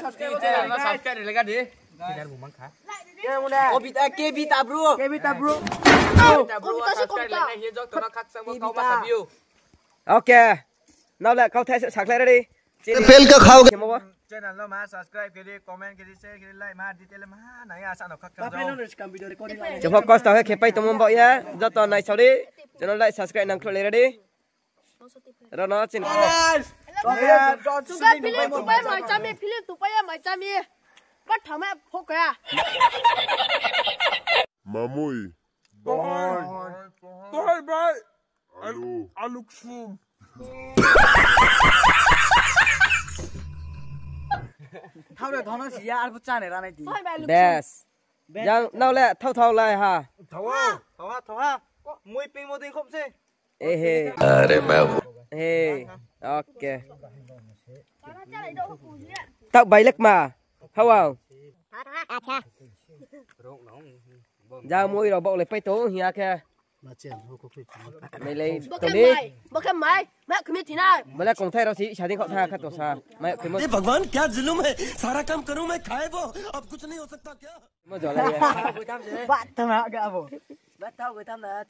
subscribe lại cái đi. Channel bùng măng khá. Kevita bro. Subscribe lại này hiện cho nó khắc sang một câu mà view. Ok. Nào lại câu thay sự sạc lại đi. Fail ka khao. Channel nó mà subscribe cái đi, comment cái đi, share cái đi, like mà detail mà này à sao nó khắc khắc Chụp học cost cái khép tụi mình bỏ nhá. Do tuần này sau đi. Cho nó lại subscribe năng khởi lại đi. Rồi nó trên. Tụi cái phim tụi bay mày chăm đi, phim tụi bay mày chăm đi. Bắt thằng mẹ phô kìa. Mamui. Bye. I look soon. Thao được nó gì à, bút cha này ra này tí. Best. Yang nào lại thâu lại ha. Thầu ha. Mui pin một tiếng không xí. Ê. Ê. Ok. Tao bay lắc mà. Không. Ra môi rồi bộ lại phải tố hiya kìa. Mày lấy tao đi. Bác em mày cứ biết thế nào. Mà lại cùng thay đó chị, chả tin họ tha khát tổ xa. Mày cứ mất. भगवान क्या जुल्म है सारा काम करूं मैं खाए वो अब कुछ नहीं हो सकता क्या Mất rồi lại. Bạn thằng nào kìa bố. Bắt thao người ta là